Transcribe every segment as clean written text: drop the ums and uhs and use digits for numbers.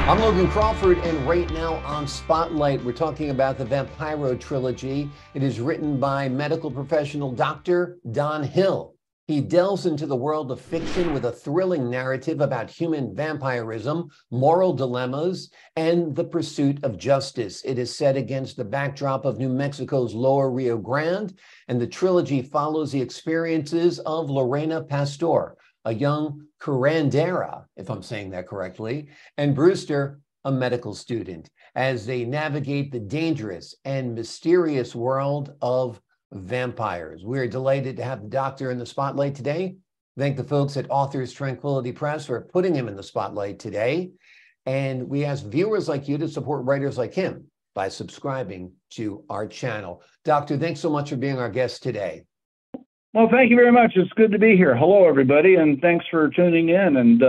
I'm Logan Crawford, and right now on Spotlight, we're talking about the Vampiro Trilogy. It is written by medical professional Dr. Don Hill. He delves into the world of fiction with a thrilling narrative about human vampirism, moral dilemmas, and the pursuit of justice. It is set against the backdrop of New Mexico's Lower Rio Grande, and the trilogy follows the experiences of Lorena Pastore, a young curandera, if I'm saying that correctly, and Brewster, a medical student, as they navigate the dangerous and mysterious world of vampires. We're delighted to have the doctor in the spotlight today. Thank the folks at Authors Tranquility Press for putting him in the spotlight today. And we ask viewers like you to support writers like him by subscribing to our channel. Doctor, thanks so much for being our guest today. Well, thank you very much. It's good to be here. Hello, everybody, and thanks for tuning in and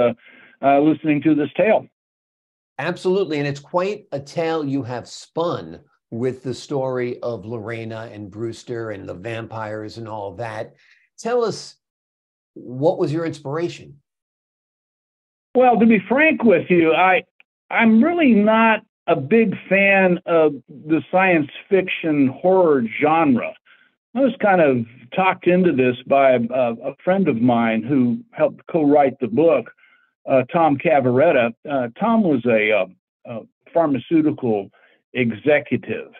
listening to this tale. Absolutely, and it's quite a tale you have spun with the story of Lorena and Brewster and the vampires and all that. Tell us, what was your inspiration? Well, to be frank with you, I'm really not a big fan of the science fiction horror genre. I was kind of talked into this by a friend of mine who helped co-write the book, Tom Cavaretta. Tom was a pharmaceutical executive,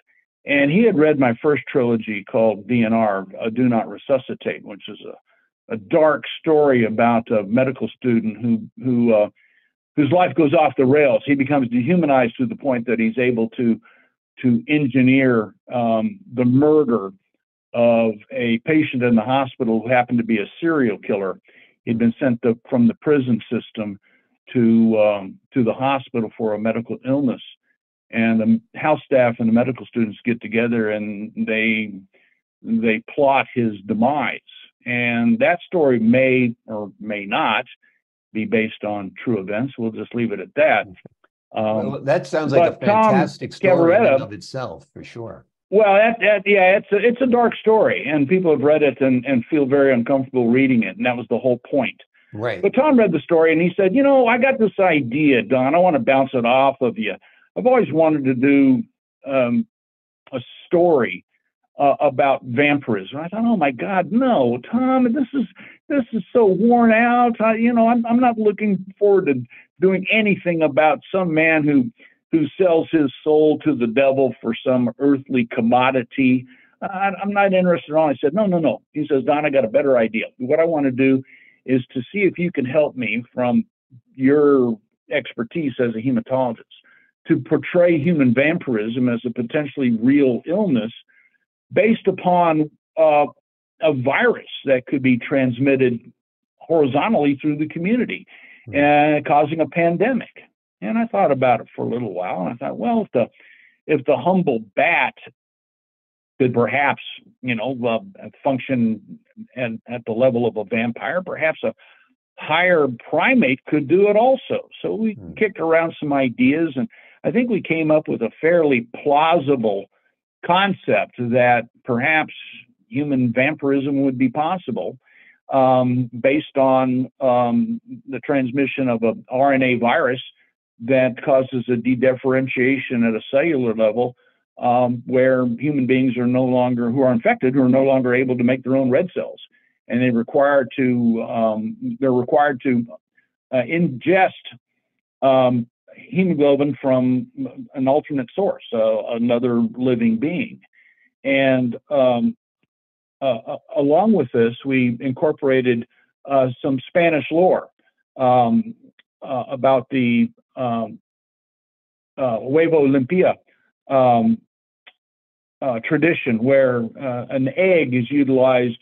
and he had read my first trilogy called DNR, Do Not Resuscitate, which is a dark story about a medical student whose life goes off the rails. He becomes dehumanized to the point that he's able to engineer the murder of a patient in the hospital who happened to be a serial killer. He'd been sent from the prison system to the hospital for a medical illness. And the house staff and the medical students get together and they plot his demise. And that story may or may not be based on true events. We'll just leave it at that. Well, that sounds like a fantastic story in and of itself, for sure. Well, yeah, it's a dark story, and people have read it and feel very uncomfortable reading it, and that was the whole point. Right. But Tom read the story, and he said, you know, I got this idea, Don. I want to bounce it off of you. I've always wanted to do a story about vampirism. I thought, oh my God, no, Tom, this is so worn out. I'm not looking forward to doing anything about some man who sells his soul to the devil for some earthly commodity. I'm not interested at all. I said, no. He says, Don, I got a better idea. What I want to do is to see if you can help me from your expertise as a hematologist to portray human vampirism as a potentially real illness based upon a virus that could be transmitted horizontally through the community, causing a pandemic. And I thought about it for a little while, and I thought, well, if the humble bat could perhaps, function at the level of a vampire, perhaps a higher primate could do it also. So we kicked around some ideas, and I think we came up with a fairly plausible concept that perhaps human vampirism would be possible based on the transmission of an RNA virus that causes a dedifferentiation at a cellular level, where human beings who are infected, are no longer able to make their own red cells, and they're required to ingest hemoglobin from an alternate source, another living being. And along with this, we incorporated some Spanish lore about the huevo limpia tradition, where an egg is utilized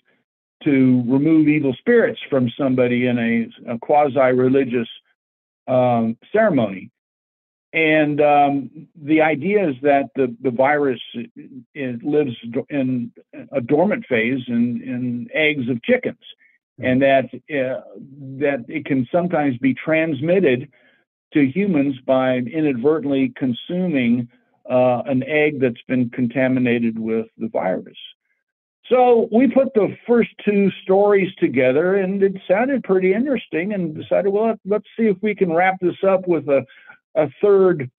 to remove evil spirits from somebody in a quasi-religious ceremony. And the idea is that the virus lives in a dormant phase in eggs of chickens, and that it can sometimes be transmitted to humans by inadvertently consuming an egg that's been contaminated with the virus. So we put the first two stories together, and it sounded pretty interesting, and decided, well, let's see if we can wrap this up with a a third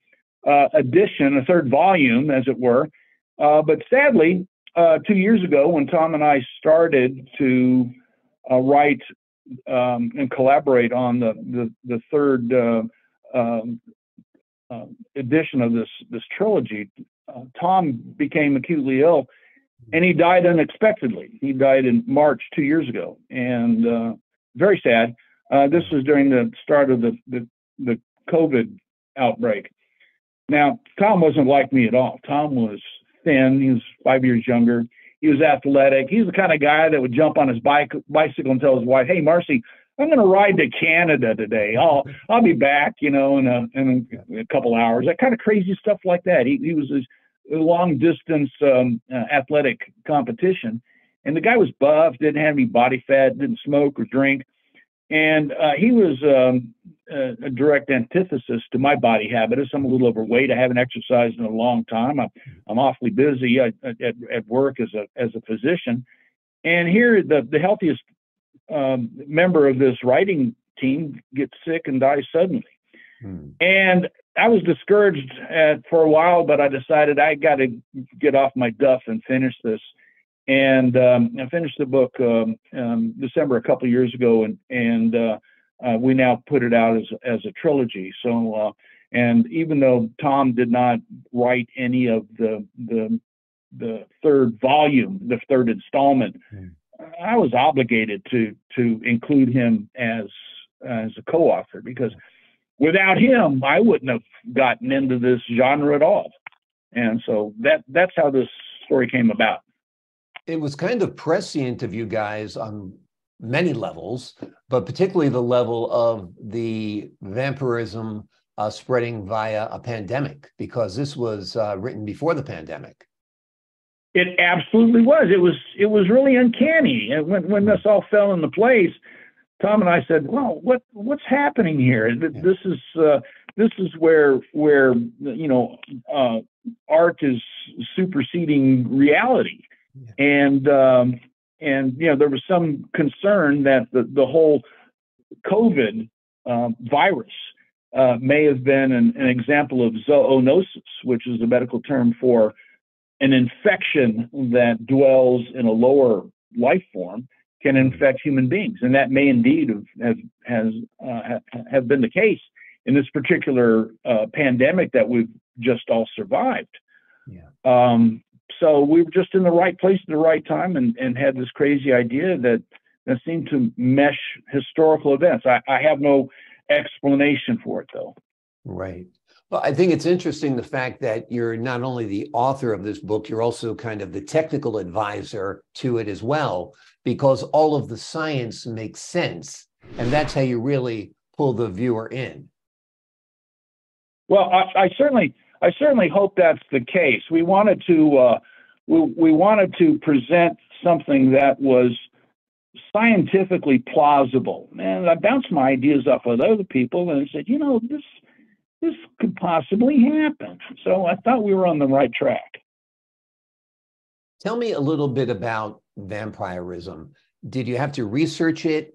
edition, a third volume, as it were. But sadly, 2 years ago, when Tom and I started to write and collaborate on the third edition of this trilogy, Tom became acutely ill, and he died unexpectedly. He died in March 2 years ago, and very sad. This was during the start of the COVID outbreak. Now, Tom wasn't like me at all. Tom was thin. He was 5 years younger. He was athletic. He's the kind of guy that would jump on his bicycle and tell his wife, "Hey, Marcy, I'm going to ride to Canada today. I'll be back, in a couple hours." That kind of crazy stuff like that. He was a long distance athletic competition, and the guy was buff, didn't have any body fat, didn't smoke or drink, and he was a direct antithesis to my body habitus. I'm a little overweight. I haven't exercised in a long time. I'm awfully busy at work as a physician, and here the healthiest member of this writing team gets sick and dies suddenly. And I was discouraged for a while, but I decided I got to get off my duff and finish this. And I finished the book December a couple of years ago, and we now put it out as a trilogy. So, and even though Tom did not write any of the third volume, the third installment, I was obligated to include him as a co-author, because without him, I wouldn't have gotten into this genre at all. And so that's how this story came about. It was kind of prescient of you guys on many levels, but particularly the level of the vampirism spreading via a pandemic, because this was written before the pandemic. It absolutely was. It was really uncanny. And when this all fell into place, Tom and I said, "Well, what's happening here? This is where art is superseding reality." And there was some concern that the whole COVID virus may have been an example of zoonosis, which is the medical term for an infection that dwells in a lower life form, can infect human beings, and that may indeed have been the case in this particular pandemic that we've just all survived. So we were just in the right place at the right time, and had this crazy idea that seemed to mesh historical events. I have no explanation for it, though. Right. Well, I think it's interesting, the fact that you're not only the author of this book, you're also kind of the technical advisor to it as well, because all of the science makes sense, and that's how you really pull the viewer in. Well, I certainly hope that's the case. We wanted to present something that was scientifically plausible, and I bounced my ideas off with other people, and I said, this could possibly happen. So I thought we were on the right track. Tell me a little bit about vampirism. Did you have to research it?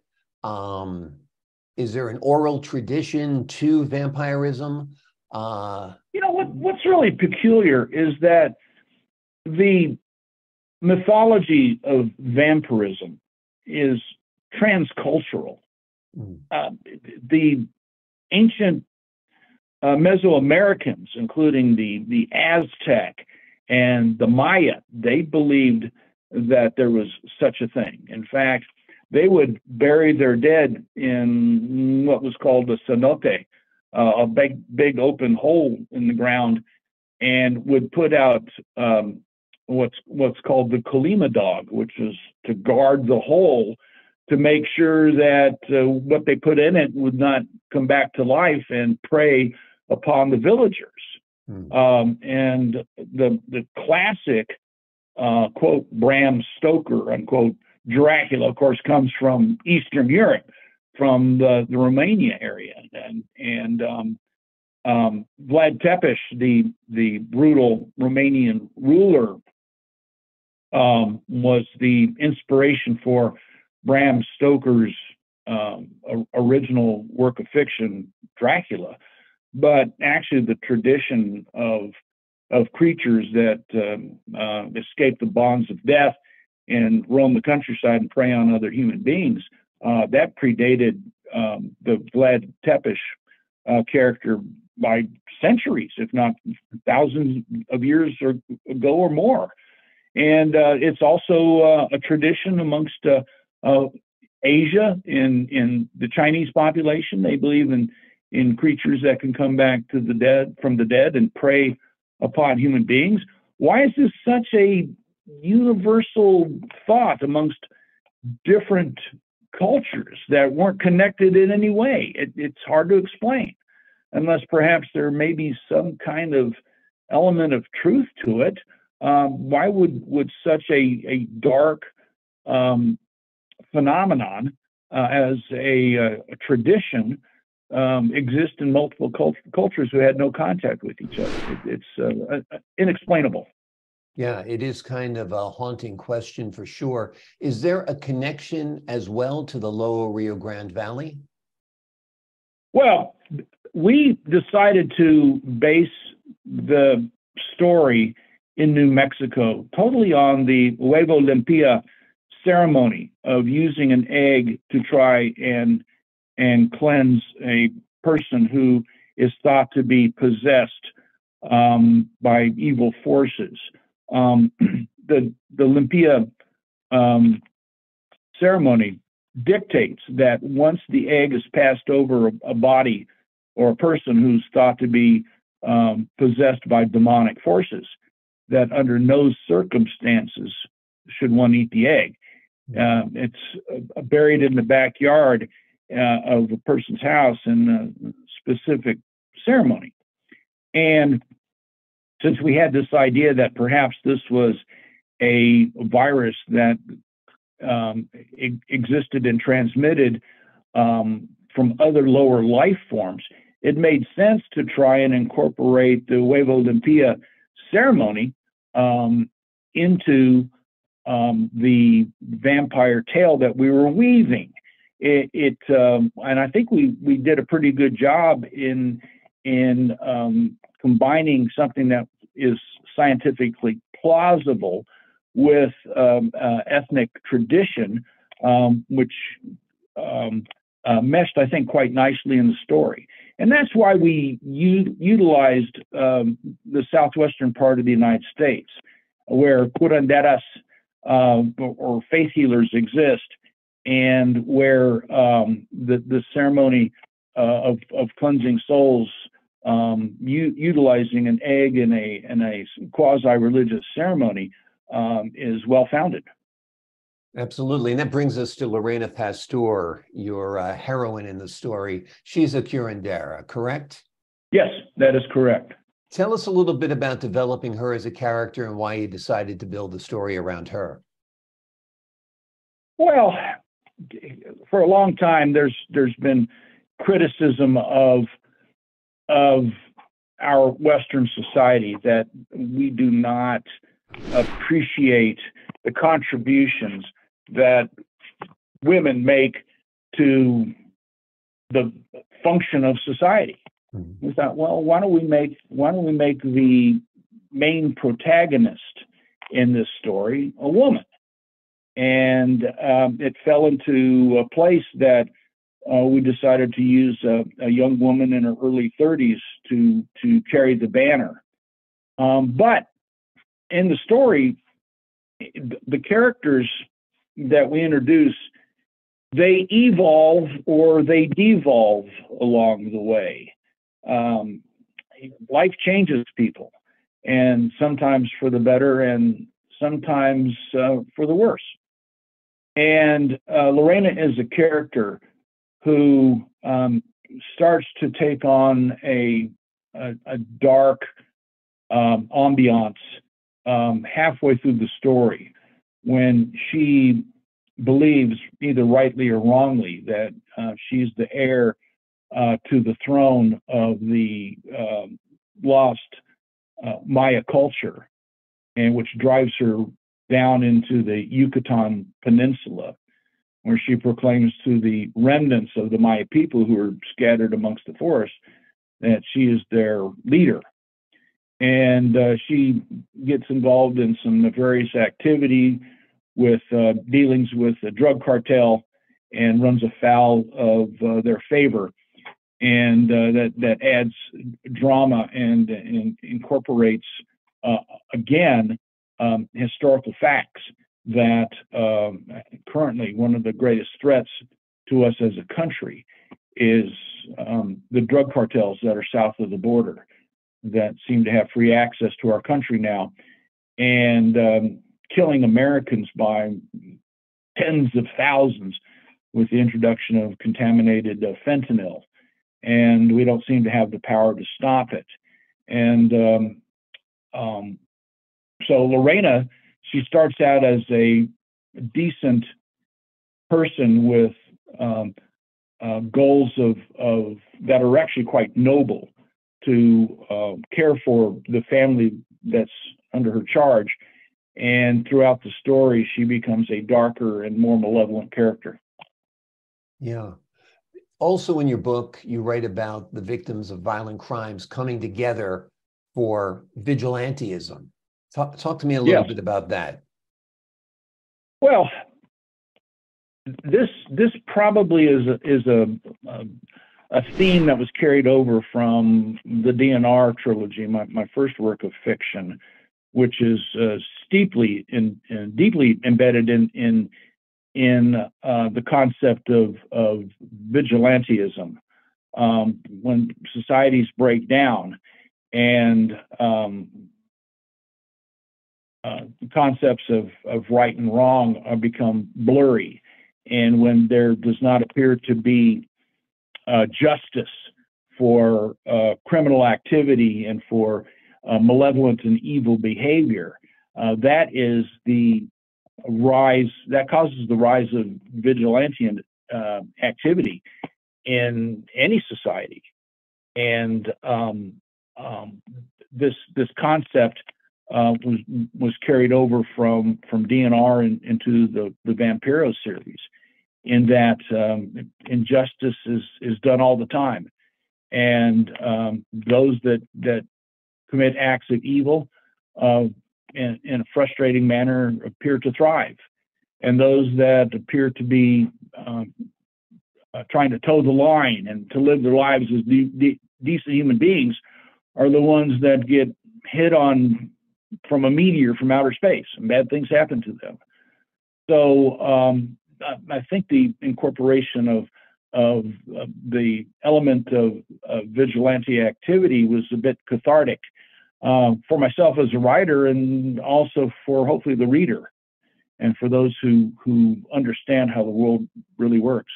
Is there an oral tradition to vampirism? What's really peculiar is that the mythology of vampirism is transcultural. The ancient Mesoamericans, including the Aztec and the Maya, they believed that there was such a thing. In fact, they would bury their dead in what was called a cenote, a big open hole in the ground, and would put out what's called the Colima dog, which is to guard the hole, to make sure that what they put in it would not come back to life and prey upon the villagers. And the classic quote Bram Stoker unquote Dracula, of course, comes from Eastern Europe, from the Romania area, and Vlad Tepes, the brutal Romanian ruler, was the inspiration for Bram Stoker's original work of fiction, Dracula. but actually the tradition of creatures that escape the bonds of death and roam the countryside and prey on other human beings. That predated the Vlad Tepes character by centuries, if not thousands of years ago or more. And it's also a tradition amongst Asia in the Chinese population. They believe in creatures that can come back to the dead from the dead and prey upon human beings. Why is this such a universal thought amongst different cultures that weren't connected in any way? It's hard to explain, unless perhaps there may be some kind of element of truth to it. Why would such a dark phenomenon as a tradition exist in multiple cultures who had no contact with each other? It's inexplainable. Yeah, it is kind of a haunting question for sure. Is there a connection as well to the lower Rio Grande Valley? Well, we decided to base the story in New Mexico totally on the huevo limpia ceremony of using an egg to try and cleanse a person who is thought to be possessed by evil forces. The limpia ceremony dictates that once the egg is passed over a body or a person who's thought to be possessed by demonic forces, that under no circumstances should one eat the egg. It's buried in the backyard of a person's house in a specific ceremony. And since we had this idea that perhaps this was a virus that existed and transmitted from other lower life forms, it made sense to try and incorporate the huevo limpia ceremony into the vampire tale that we were weaving. And I think we did a pretty good job in combining something that is scientifically plausible with ethnic tradition, which meshed, I think, quite nicely in the story. And that's why we utilized the southwestern part of the United States, where curanderas or faith healers exist, and where the ceremony of cleansing souls, utilizing an egg in a quasi-religious ceremony, is well founded. Absolutely. And that brings us to Lorena Pastore, your heroine in the story. She's a curandera, correct? Yes, that is correct. Tell us a little bit about developing her as a character and why you decided to build the story around her. Well, for a long time, there's been criticism of our Western society that we do not appreciate the contributions that women make to the function of society. Mm-hmm. We thought, well, why don't we make the main protagonist in this story a woman? And it fell into a place that we decided to use a young woman in her early 30s to carry the banner. But in the story, the characters that we introduce, they evolve or they devolve along the way. Life changes people, and sometimes for the better and sometimes for the worse. And Lorena is a character who starts to take on a dark ambiance halfway through the story, when she believes, either rightly or wrongly, that she's the heir to the throne of the lost Maya culture, and which drives her down into the Yucatan Peninsula, where she proclaims to the remnants of the Maya people who are scattered amongst the forest that she is their leader. And she gets involved in some nefarious activity with dealings with the drug cartel and runs afoul of their favor. And that adds drama and incorporates, again, historical facts that currently one of the greatest threats to us as a country is the drug cartels that are south of the border that seem to have free access to our country now, and killing Americans by tens of thousands with the introduction of contaminated fentanyl. And we don't seem to have the power to stop it. And so Lorena, she starts out as a decent person with goals of that are actually quite noble, to care for the family that's under her charge. And throughout the story, she becomes a darker and more malevolent character. Yeah. Also in your book, you write about the victims of violent crimes coming together for vigilantism. Talk to me a little bit about that. Well, this probably is a theme that was carried over from the DNR trilogy, my first work of fiction, which is deeply embedded in the concept of vigilantism. When societies break down and concepts of right and wrong become blurry, and when there does not appear to be justice for criminal activity and for malevolent and evil behavior, that is the rise, that causes the rise of vigilante activity in any society. And this concept was carried over from DNR into the Vampiro series, in that injustice is done all the time, and those that commit acts of evil in a frustrating manner appear to thrive, and those that appear to be trying to toe the line and to live their lives as decent human beings are the ones that get hit on from a meteor from outer space, and bad things happen to them. So I think the incorporation of the element of vigilante activity was a bit cathartic for myself as a writer, and also for hopefully the reader, and for those who understand how the world really works.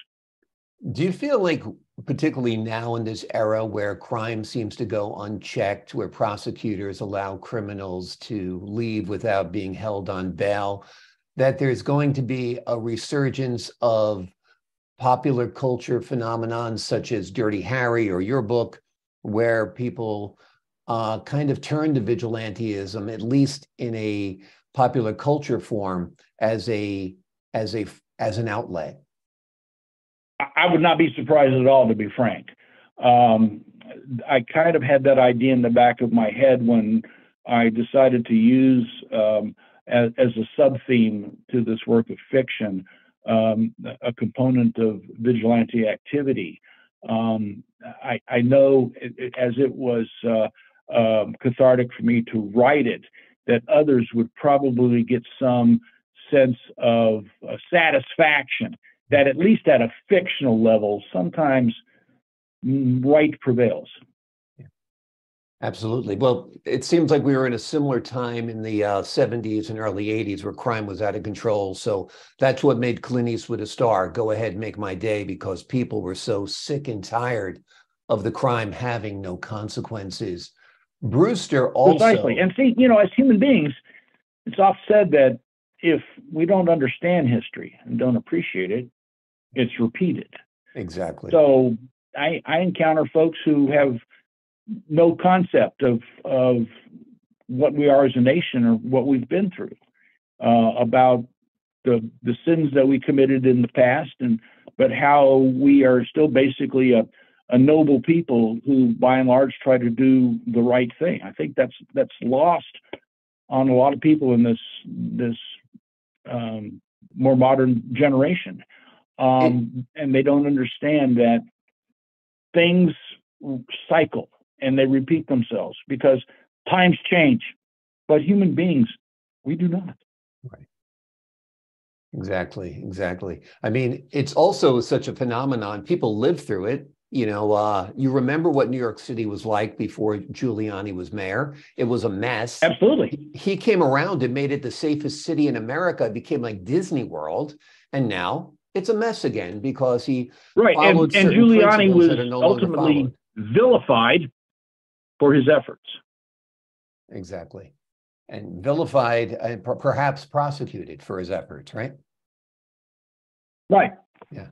Do you feel like, particularly now in this era where crime seems to go unchecked, where prosecutors allow criminals to leave without being held on bail, that there's going to be a resurgence of popular culture phenomenons such as Dirty Harry or your book, where people kind of turn to vigilantism, at least in a popular culture form, as an outlet? I would not be surprised at all, to be frank. I kind of had that idea in the back of my head when I decided to use as a sub-theme to this work of fiction a component of vigilante activity. I know, as it was cathartic for me to write it, that others would probably get some sense of satisfaction that, at least at a fictional level, sometimes right prevails. Yeah. Absolutely. Well, it seems like we were in a similar time in the 70s and early 80s where crime was out of control. So that's what made Clint Eastwood a star. Go ahead, make my day, because people were so sick and tired of the crime having no consequences. Brewster also... Precisely. And see, as human beings, it's often said that if we don't understand history and don't appreciate it, it's repeated. Exactly. So I encounter folks who have no concept of what we are as a nation or what we've been through, about the sins that we committed in the past, but how we are still basically a a noble people who, by and large, try to do the right thing. I think that's lost on a lot of people in this more modern generation, and they don't understand that things cycle and they repeat themselves because times change, but human beings, we do not. Right. Exactly. I mean, it's also such a phenomenon. People live through it. You know, you remember what New York City was like before Giuliani was mayor. It was a mess. Absolutely. He came around and made it the safest city in America. It became like Disney World. And now it's a mess again because he followed and certain Giuliani principles was that are no longer ultimately followed. vilified for his efforts. Exactly. And vilified and perhaps prosecuted for his efforts, right? Right. Yeah.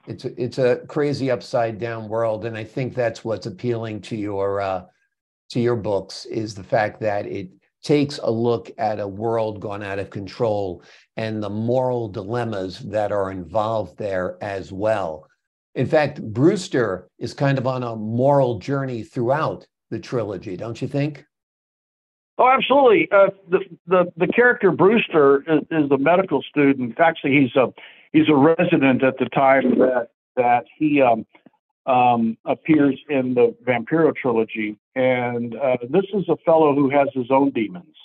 It's a crazy upside down world. And I think that's what's appealing to your books is the fact that it takes a look at a world gone out of control and the moral dilemmas that are involved there as well. In fact, Brewster is kind of on a moral journey throughout the trilogy, don't you think? Oh, absolutely. The character Brewster is a medical student. Actually, he's a resident at the time that he appears in the Vampiro Trilogy, and this is a fellow who has his own demons.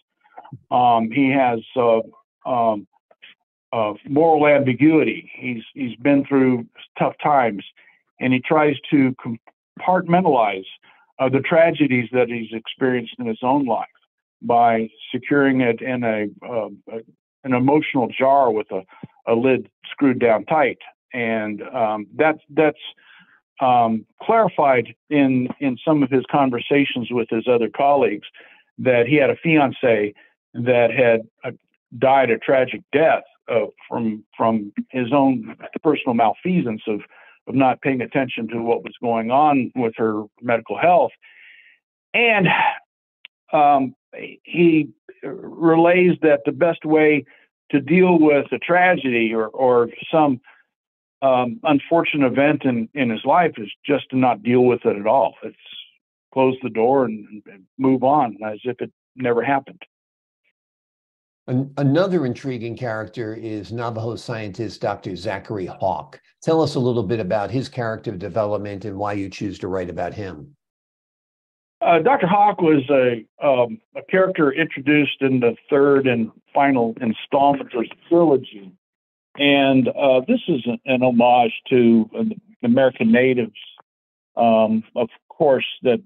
He has moral ambiguity. He's been through tough times, and he tries to compartmentalize the tragedies that he's experienced in his own life by securing it in an emotional jar with a lid screwed down tight, and that's clarified in some of his conversations with his other colleagues that he had a fiance that had died a tragic death from his own personal malfeasance of not paying attention to what was going on with her medical health, and he relays that the best way to deal with a tragedy or some unfortunate event in his life is just to not deal with it at all. It's close the door and move on as if it never happened. Another intriguing character is Navajo scientist Dr. Zachary Hawk. Tell us a little bit about his character development and why you choose to write about him. Dr. Hawk was a character introduced in the third and final installment of the trilogy. And this is an homage to American natives, of course, that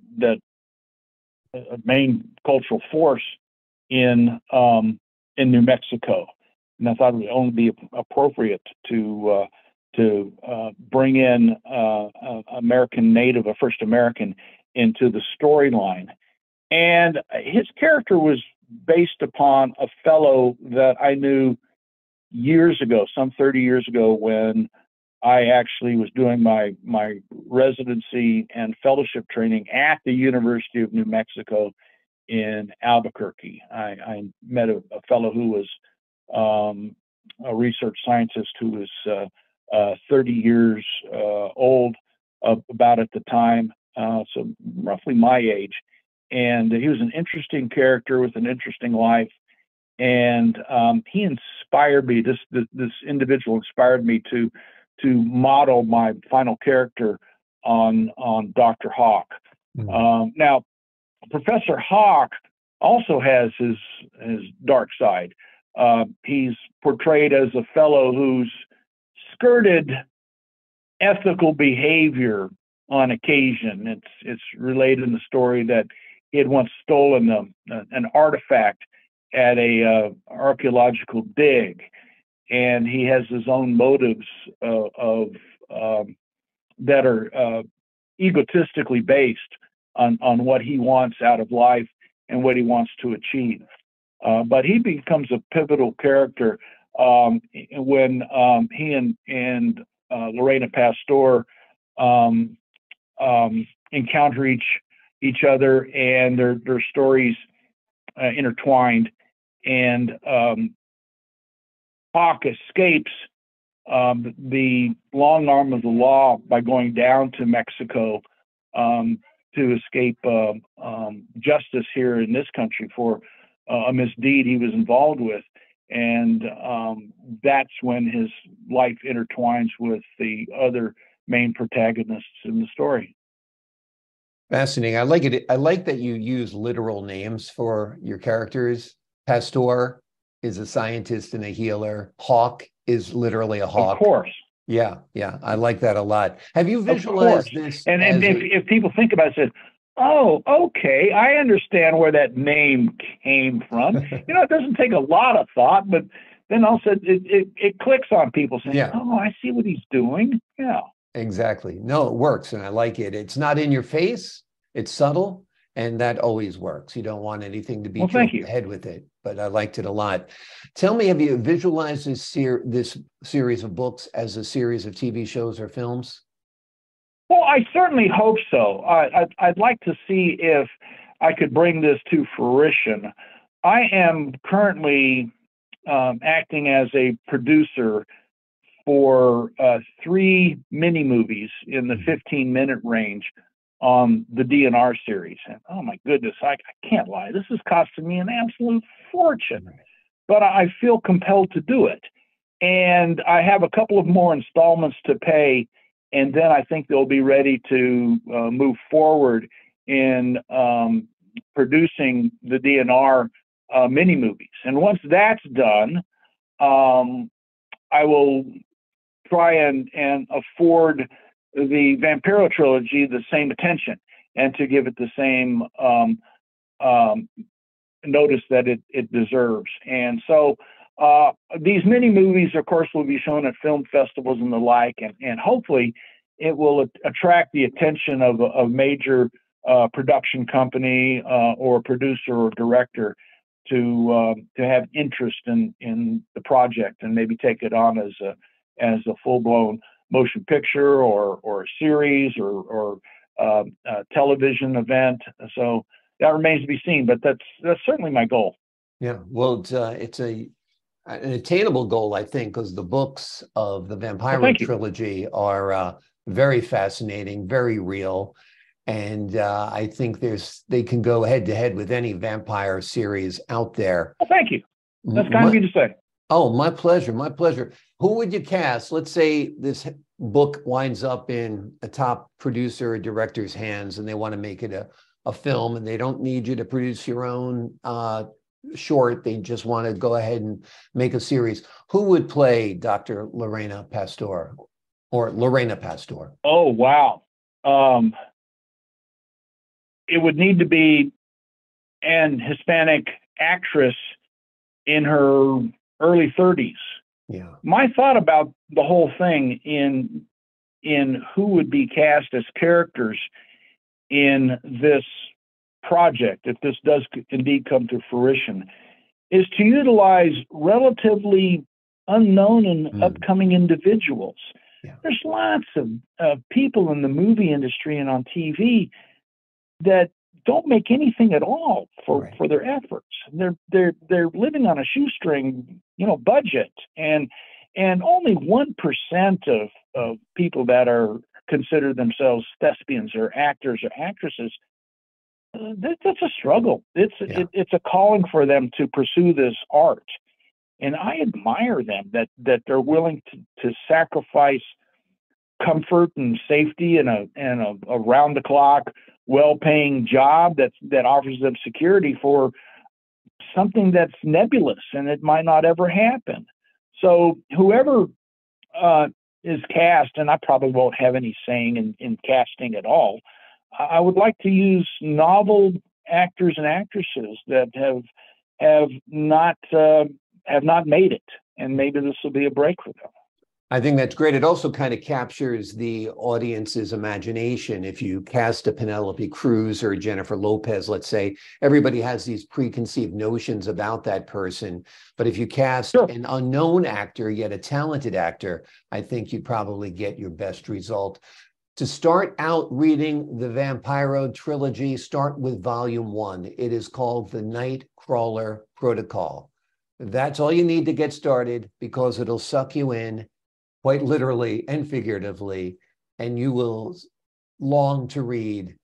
a main cultural force in New Mexico. And I thought it would only be appropriate to bring in American native, a first American, into the storyline. And his character was based upon a fellow that I knew years ago, some 30 years ago, when I actually was doing my residency and fellowship training at the University of New Mexico in Albuquerque. I met a fellow who was a research scientist who was 30 years old about at the time, so roughly my age. And he was an interesting character with an interesting life. And he inspired me. This individual inspired me to model my final character on Dr. Hawk. Mm-hmm. Now, Professor Hawk also has his dark side. He's portrayed as a fellow who's skirted ethical behavior on occasion. It's related in the story that he had once stolen an artifact at a archaeological dig, and he has his own motives that are egotistically based on what he wants out of life and what he wants to achieve. But he becomes a pivotal character when he and Lorena Pastore encounter each other, and their stories intertwined. And Hawk escapes the long arm of the law by going down to Mexico to escape justice here in this country for a misdeed he was involved with. And that's when his life intertwines with the other main protagonists in the story. Fascinating. I like it. I like that you use literal names for your characters. Pastore is a scientist and a healer. Hawk is literally a hawk. Of course. Yeah, yeah. I like that a lot. Have you visualized this? And if people think about it, oh, okay, I understand where that name came from. It doesn't take a lot of thought, but then also it clicks on people saying, yeah. Oh, I see what he's doing. Yeah. Exactly. No, it works, and I like it. It's not in your face. It's subtle, and that always works. You don't want anything to beat you over the head with it, but I liked it a lot. Tell me, have you visualized this series of books as a series of TV shows or films? Well, I certainly hope so. I'd like to see if I could bring this to fruition. I am currently acting as a producer for 3 mini movies in the 15-minute range on the DNR series. And oh my goodness, I can't lie. This is costing me an absolute fortune, but I feel compelled to do it. And I have a couple of more installments to pay, and then I think they'll be ready to move forward in producing the DNR mini movies. And once that's done, I will try and afford the Vampiro Trilogy the same attention and to give it the same notice that it deserves. And so these mini movies, of course, will be shown at film festivals and the like, and hopefully it will attract the attention of a major production company or producer or director to have interest in the project and maybe take it on as a full-blown motion picture or a series or a television event. So that remains to be seen, but that's certainly my goal. Yeah, well, it's an attainable goal, I think, because the books of the Vampiro Trilogy are very fascinating, very real. And I think they can go head to head with any vampire series out there. Well, thank you. That's kind of you to say. Oh, my pleasure. My pleasure. Who would you cast? Let's say this book winds up in a top producer or director's hands and they want to make it a film, and they don't need you to produce your own short. They just want to go ahead and make a series. Who would play Dr. Lorena Pastore or Lorena Pastore? Oh, wow. It would need to be an Hispanic actress in her early 30s. Yeah. My thought about the whole thing in who would be cast as characters in this project, if this does indeed come to fruition, is to utilize relatively unknown and upcoming individuals. Yeah. There's lots of people in the movie industry and on TV that don't make anything at all for their efforts. They're living on a shoestring, budget, and only 1% of people that are consider themselves thespians or actors or actresses. That's a struggle. It's a calling for them to pursue this art, and I admire them that they're willing to sacrifice comfort and safety and a round the clock, well-paying job that offers them security for something that's nebulous and it might not ever happen. So whoever is cast, and I probably won't have any saying in casting at all, I would like to use novel actors and actresses that have not made it, and maybe this will be a break for them. I think that's great. It also kind of captures the audience's imagination. If you cast a Penelope Cruz or Jennifer Lopez, let's say, everybody has these preconceived notions about that person. But if you cast an unknown actor, yet a talented actor, I think you'd probably get your best result. To start out reading the Vampiro Trilogy, start with Volume 1. It is called The Nightcrawler Protocol. That's all you need to get started, because it'll suck you in quite literally and figuratively, and you will long to read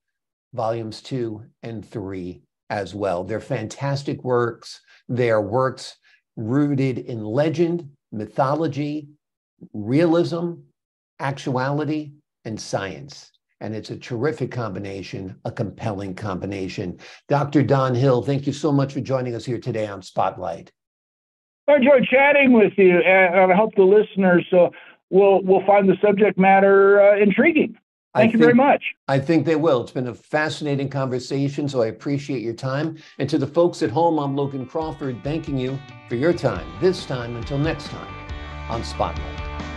volumes 2 and 3 as well. They're fantastic works. They are works rooted in legend, mythology, realism, actuality, and science. And it's a terrific combination, a compelling combination. Dr. Don Hill, thank you so much for joining us here today on Spotlight. I enjoyed chatting with you, and I hope the listeners will find the subject matter intriguing. Thank you very much. I think they will. It's been a fascinating conversation, so I appreciate your time. And to the folks at home, I'm Logan Crawford, thanking you for your time, this time until next time on Spotlight.